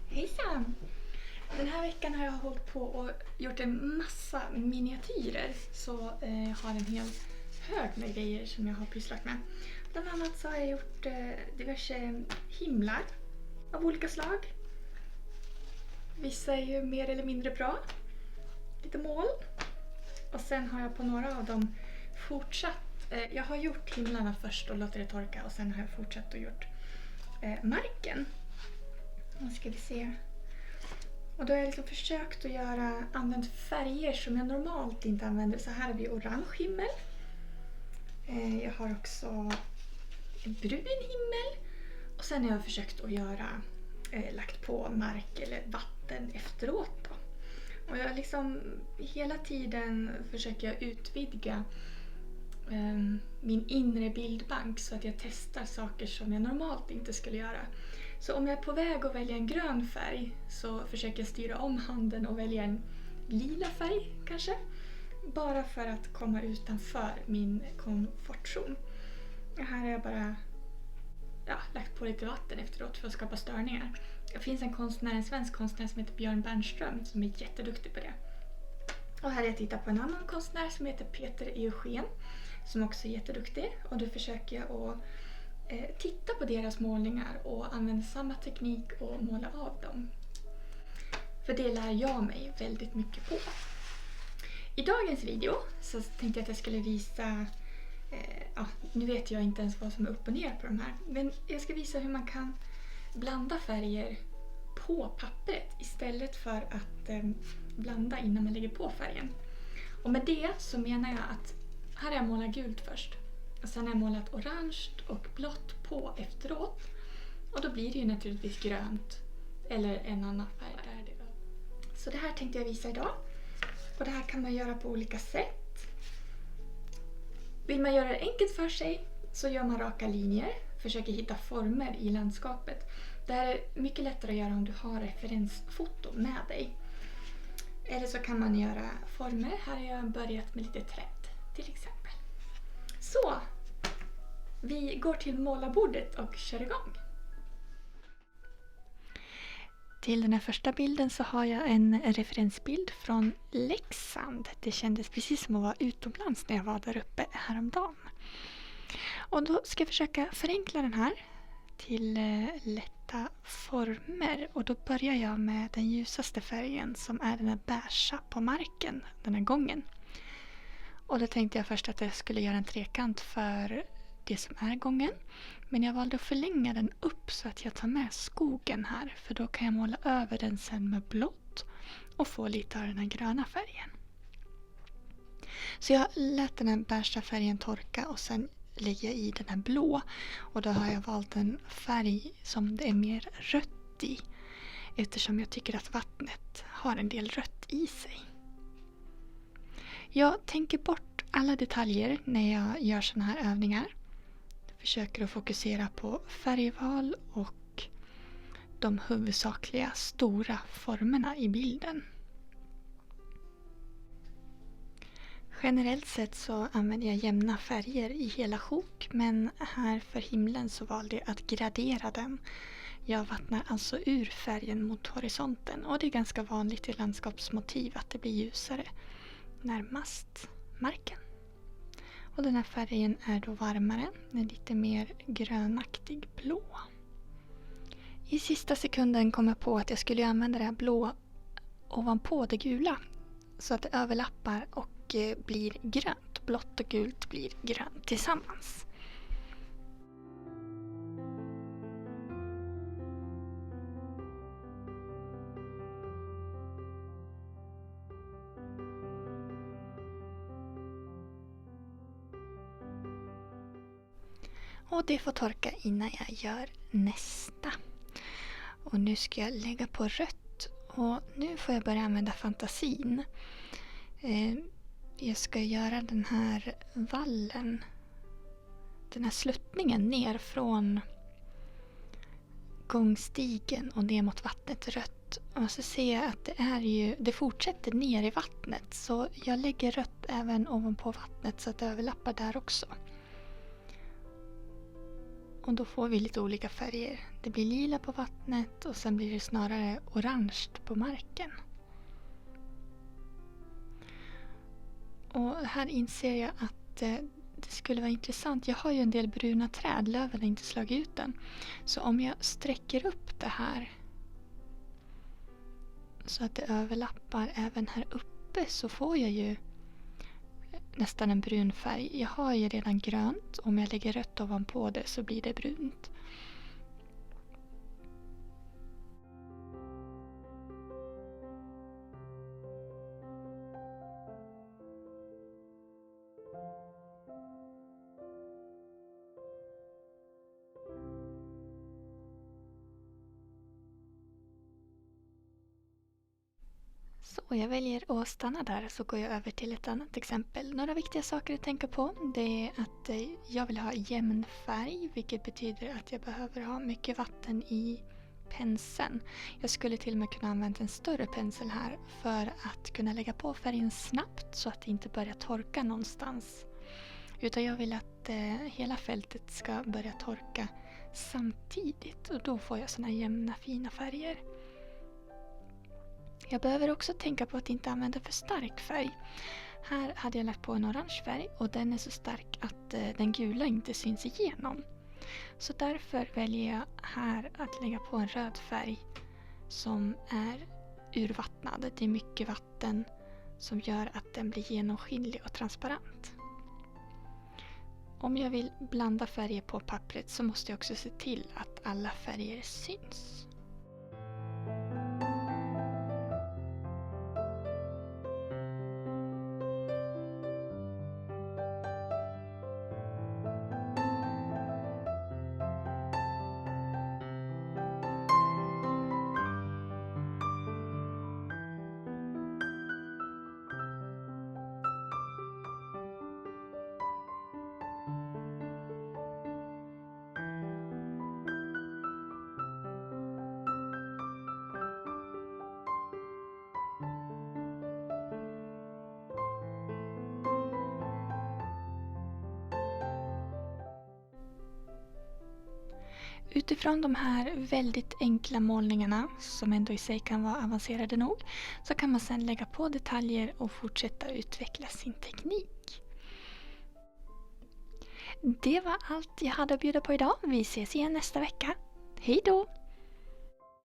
Hejsan! Den här veckan har jag hållit på och gjort en massa miniatyrer. Så jag har en hel hög med grejer som jag har pysslat med. Bland annat så har jag gjort diverse himlar av olika slag. Vissa är ju mer eller mindre bra. Lite moln. Och sen har jag på några av dem fortsatt. Jag har gjort himlarna först och låtit det torka. Och sen har jag fortsatt och gjort marken. Nu ska vi se. Och då har jag liksom försökt att använda färger som jag normalt inte använder. Så här har vi orange himmel. Jag har också en brun himmel. Och sen har jag försökt att lagt på mark eller vatten efteråt då. Och jag liksom hela tiden försöker jag utvidga min inre bildbank så att jag testar saker som jag normalt inte skulle göra. Så om jag är på väg att välja en grön färg så försöker jag styra om handen och välja en lila färg kanske. Bara för att komma utanför min komfortzon. Här har jag bara lagt på lite vatten efteråt för att skapa störningar. Det finns en svensk konstnär som heter Björn Bernström som är jätteduktig på det. Och här har jag tittat på en annan konstnär som heter Peter Eugen som också är jätteduktig. Och då försöker jag att titta på deras målningar och använda samma teknik och måla av dem. För det lär jag mig väldigt mycket på. I dagens video så tänkte jag att jag skulle visa, nu vet jag inte ens vad som är upp och ner på de här. Men jag ska visa hur man kan blanda färger på pappret istället för att blanda innan man lägger på färgen. Och med det så menar jag att här har jag målat gult först. Och sen har jag målat orange och blått på efteråt. Och då blir det ju naturligtvis grönt. Eller en annan färg där. Så det här tänkte jag visa idag. Och det här kan man göra på olika sätt. Vill man göra det enkelt för sig så gör man raka linjer. Försöker hitta former i landskapet. Det här är mycket lättare att göra om du har referensfoto med dig. Eller så kan man göra former. Här har jag börjat med lite träd till exempel. Så, vi går till målarbordet och kör igång. Till den här första bilden så har jag en referensbild från Leksand. Det kändes precis som att vara utomlands när jag var där uppe häromdagen. Och då ska jag försöka förenkla den här till lätta former. Och då börjar jag med den ljusaste färgen som är den här beiga på marken den här gången. Och då tänkte jag först att jag skulle göra en trekant för det som är gången. Men jag valde att förlänga den upp så att jag tar med skogen här. För då kan jag måla över den sen med blått och få lite av den här gröna färgen. Så jag lät den här beiga färgen torka och sen lägger jag i den här blå. Och då har jag valt en färg som det är mer rött i. Eftersom jag tycker att vattnet har en del rött i sig. Jag tänker bort alla detaljer när jag gör såna här övningar. Jag försöker att fokusera på färgval och de huvudsakliga stora formerna i bilden. Generellt sett så använder jag jämna färger i hela sjok, men här för himlen så valde jag att gradera den. Jag vattnar alltså ur färgen mot horisonten och det är ganska vanligt i landskapsmotiv att det blir ljusare närmast marken. Och den här färgen är då varmare, en lite mer grönaktig blå. I sista sekunden kom jag på att jag skulle använda det här blå ovanpå det gula. Så att det överlappar och blir grönt. Blått och gult blir grönt tillsammans. Och det får torka innan jag gör nästa. Och nu ska jag lägga på rött. Och nu får jag börja använda fantasin. Jag ska göra den här vallen. Den här sluttningen ner från gångstigen och ner mot vattnet rött. Och så ser jag att det fortsätter ner i vattnet. Så jag lägger rött även ovanpå vattnet så att det överlappar där också. Och då får vi lite olika färger. Det blir lila på vattnet och sen blir det snarare orange på marken. Och här inser jag att det skulle vara intressant. Jag har ju en del bruna träd, löven har inte slagit ut än. Så om jag sträcker upp det här så att det överlappar även här uppe så får jag ju nästan en brun färg. Jag har ju redan grönt. Om jag lägger rött ovanpå det så blir det brunt. Så jag väljer att stanna där så går jag över till ett annat exempel. Några viktiga saker att tänka på det är att jag vill ha jämn färg, vilket betyder att jag behöver ha mycket vatten i penseln. Jag skulle till och med kunna använda en större pensel här för att kunna lägga på färgen snabbt så att det inte börjar torka någonstans. Utan jag vill att hela fältet ska börja torka samtidigt och då får jag såna jämna fina färger. Jag behöver också tänka på att inte använda för stark färg. Här hade jag lagt på en orange färg och den är så stark att den gula inte syns igenom. Så därför väljer jag här att lägga på en röd färg som är urvattnad. Det är mycket vatten som gör att den blir genomskinlig och transparent. Om jag vill blanda färger på pappret så måste jag också se till att alla färger syns. Utifrån de här väldigt enkla målningarna, som ändå i sig kan vara avancerade nog, så kan man sedan lägga på detaljer och fortsätta utveckla sin teknik. Det var allt jag hade att bjuda på idag. Vi ses igen nästa vecka. Hej då!